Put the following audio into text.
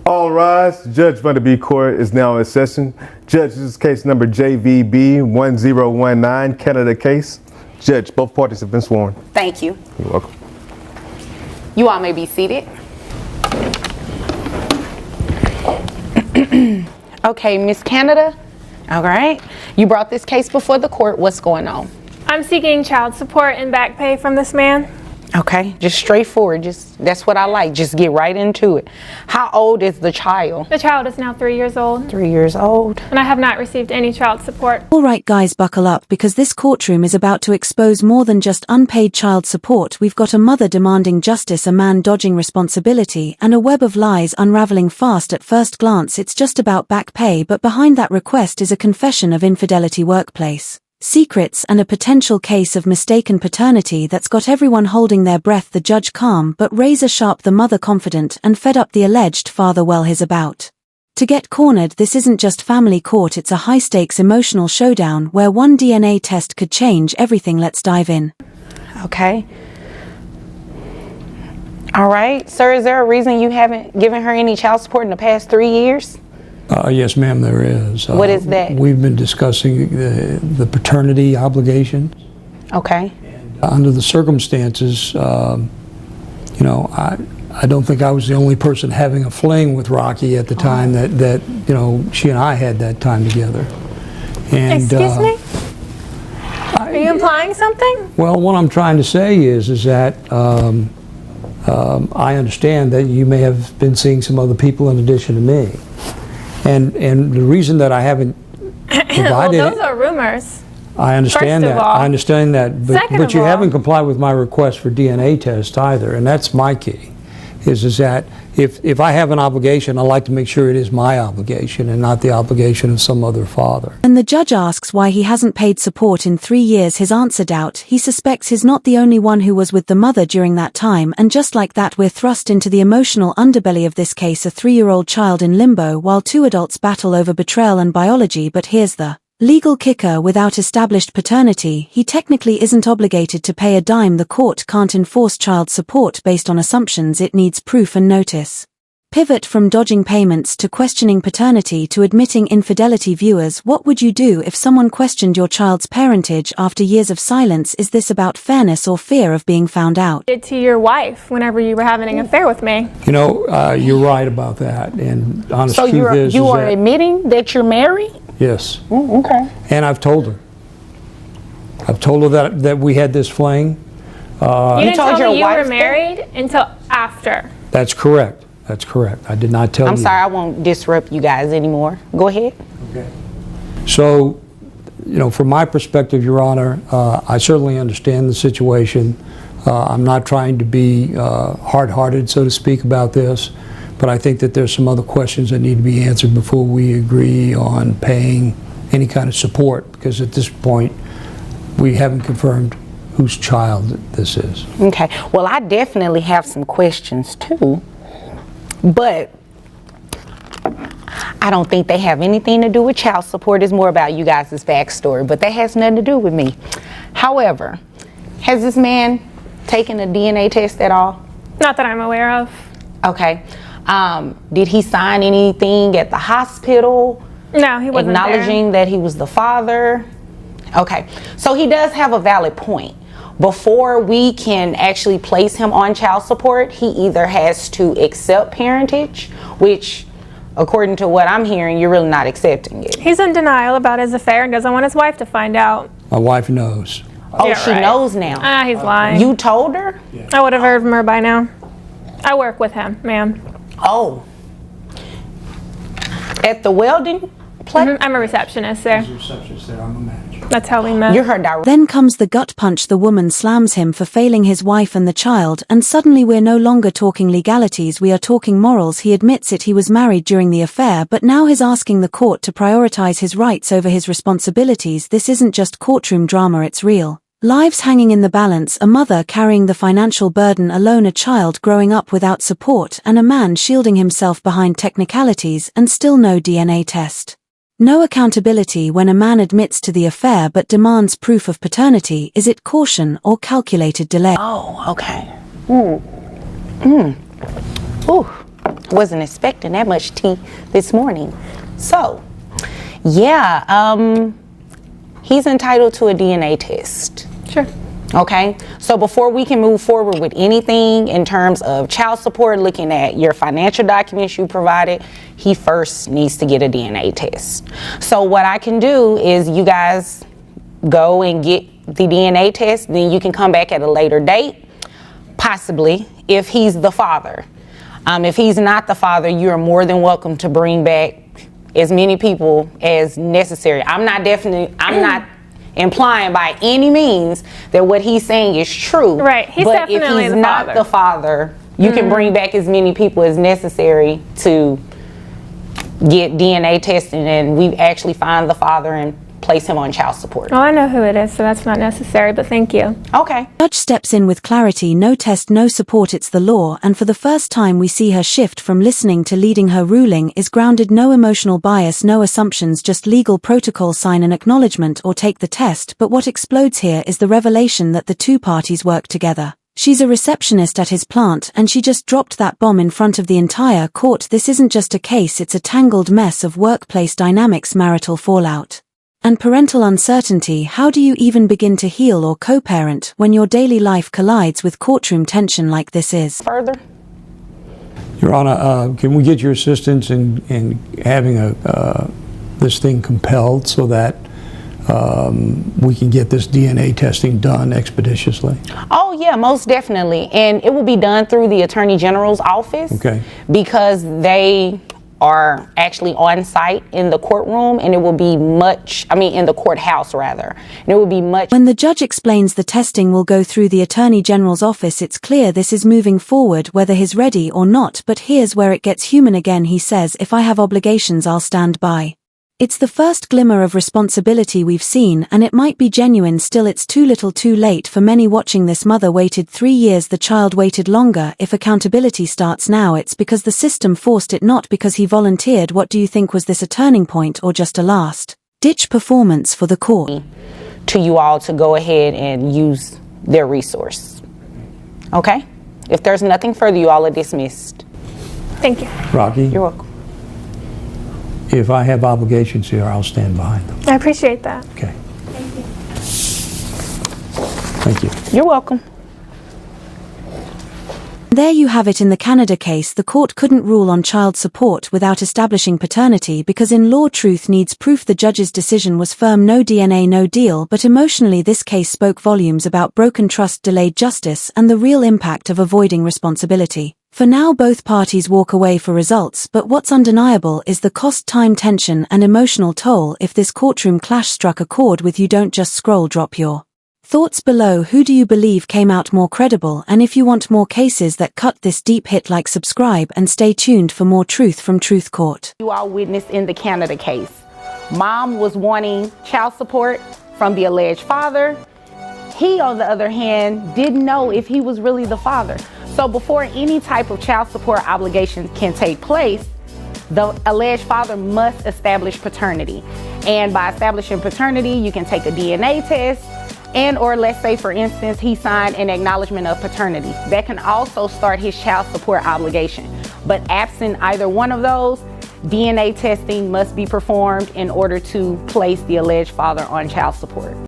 All rise. Judge Vanderbeek Court is now in session. Judge, this is case number JVB 1019, Canada case. Judge, both parties have been sworn. Thank you. You're welcome. You all may be seated. Okay, Miss Canada. All right. You brought this case before the court. What's going on? I'm seeking child support and back pay from this man. Okay, just straightforward. That's what I like. Just get right into it. How old is the child? The child is now 3 years old. 3 years old. And I have not received any child support. All right, guys, buckle up because this courtroom is about to expose more than just unpaid child support. We've got a mother demanding justice, a man dodging responsibility, and a web of lies unraveling fast. At first glance, it's just about back pay, but behind that request is a confession of infidelity, workplace secrets, and a potential case of mistaken paternity that's got everyone holding their breath. The judge calm but razor sharp, the mother confident and fed up, the alleged father well his about to get cornered. This isn't just family court, it's a high-stakes emotional showdown where one DNA test could change everything. Let's dive in. Okay. All right, sir, is there a reason you haven't given her any child support in the past 3 years? Yes, ma'am, there is. What is that? We've been discussing the paternity obligations. Okay. Under the circumstances, I don't think I was the only person having a fling with Rocky at the time that she and I had that time together. And, Excuse me? Are you implying something? Well, what I'm trying to say is that I understand that you may have been seeing some other people in addition to me. And the reason that I haven't provided well, those are rumors. I understand First of that. all. I understand that. Second But of you all. haven't complied with my request for DNA test either, and that's my key. Is that if I have an obligation, I like to make sure it is my obligation and not the obligation of some other father. And the judge asks why he hasn't paid support in 3 years. His answer: doubt. He suspects he's not the only one who was with the mother during that time, and just like that we're thrust into the emotional underbelly of this case, a 3-year-old child in limbo while 2 adults battle over betrayal and biology. But here's the legal kicker: without established paternity, he technically isn't obligated to pay a dime. The court can't enforce child support based on assumptions, it needs proof and notice. Pivot from dodging payments to questioning paternity to admitting infidelity. Viewers, what would you do if someone questioned your child's parentage after years of silence? Is this about fairness or fear of being found out? Did to your wife whenever you were having an affair with me. You're right about that. And honest So truth is you are that, admitting that you're married? yes. Okay. And I've told her. I've told her that we had this fling. You didn't told tell your me you wife were that? married until after. That's correct. That's correct. I did not tell you. I'm sorry, I won't disrupt you guys anymore. Go ahead. Okay. So, from my perspective, Your Honor, I certainly understand the situation. I'm not trying to be hard-hearted, so to speak, about this, but I think that there's some other questions that need to be answered before we agree on paying any kind of support, because at this point, we haven't confirmed whose child this is. Okay. Well, I definitely have some questions too, but I don't think they have anything to do with child support. It's more about you guys' backstory, but that has nothing to do with me. However, has this man taken a DNA test at all? Not that I'm aware of. Okay. Did he sign anything at the hospital? No, he wasn't acknowledging that he was the father? Okay. So he does have a valid point. Before we can actually place him on child support, he either has to accept parentage, which, according to what I'm hearing, you're really not accepting it. He's in denial about his affair and doesn't want his wife to find out. My wife knows. Oh, Yeah, she right. knows now. He's lying. You told her? I would have heard from her by now. I work with him, ma'am. Oh. At the welding place? I'm a receptionist there. Receptionist there, I'm a manager. That's how we met. You're her direct. Then comes the gut punch. The woman slams him for failing his wife and the child, and suddenly we're no longer talking legalities, we are talking morals. He admits it, he was married during the affair, but now he's asking the court to prioritize his rights over his responsibilities. This isn't just courtroom drama, it's real. Lives hanging in the balance, a mother carrying the financial burden alone, a child growing up without support, and a man shielding himself behind technicalities, and still no DNA test. No accountability when a man admits to the affair but demands proof of paternity. Is it caution or calculated delay? Oh, okay. Ooh. Wasn't expecting that much tea this morning. So, yeah, he's entitled to a DNA test. Sure. Okay, so before we can move forward with anything in terms of child support, looking at your financial documents you provided, he first needs to get a DNA test. So what I can do is you guys go and get the DNA test, then you can come back at a later date, possibly, if he's the father. If he's not the father, you're more than welcome to bring back as many people as necessary. I'm not implying by any means that what he's saying is true. Right, he's but if definitely he's the not father. the father, you can bring back as many people as necessary to get DNA testing, and we actually find the father and place him on child support. Well, I know who it is, so that's not necessary, but thank you. Okay. Judge steps in with clarity, no test, no support, it's the law, and for the first time we see her shift from listening to leading. Her ruling is grounded, no emotional bias, no assumptions, just legal protocol, sign an acknowledgement or take the test. But what explodes here is the revelation that the two parties work together. She's a receptionist at his plant, and she just dropped that bomb in front of the entire court. This isn't just a case, it's a tangled mess of workplace dynamics, marital fallout, and parental uncertainty. How do you even begin to heal or co-parent when your daily life collides with courtroom tension like this is? Further? Your Honor, can we get your assistance in having this thing compelled so that we can get this DNA testing done expeditiously? Oh yeah, most definitely. And it will be done through the Attorney General's office. Okay. Because they are actually on site in the courtroom, and it will be in the courthouse rather. And it will be much. When the judge explains the testing will go through the Attorney General's office, it's clear this is moving forward whether he's ready or not. But here's where it gets human again. He says, if I have obligations, I'll stand by. It's the first glimmer of responsibility we've seen, and it might be genuine. Still, it's too little too late for many watching this. Mother waited 3 years, the child waited longer. If accountability starts now, it's because the system forced it, not because he volunteered. What do you think? Was this a turning point or just a last-ditch performance for the court? To you all to go ahead and use their resource. Okay? If there's nothing further, you all are dismissed. Thank you. Rocky? You're welcome. If I have obligations here, I'll stand behind them. I appreciate that. Okay. Thank you. You're welcome. There you have it. In the Canada case, the court couldn't rule on child support without establishing paternity, because in law truth needs proof. The judge's decision was firm, no DNA, no deal. But emotionally, this case spoke volumes about broken trust, delayed justice, and the real impact of avoiding responsibility. For now, both parties walk away for results, but what's undeniable is the cost, time, tension, and emotional toll. If this courtroom clash struck a chord with you, don't just scroll, drop your thoughts below. Who do you believe came out more credible? And if you want more cases that cut this deep, hit like, subscribe, and stay tuned for more truth from Truth Court. You all witnessed in the Canada case. Mom was wanting child support from the alleged father. He, on the other hand, didn't know if he was really the father. So before any type of child support obligation can take place, the alleged father must establish paternity. And by establishing paternity, you can take a DNA test, and or let's say, for instance, he signed an acknowledgement of paternity. That can also start his child support obligation. But absent either one of those, DNA testing must be performed in order to place the alleged father on child support.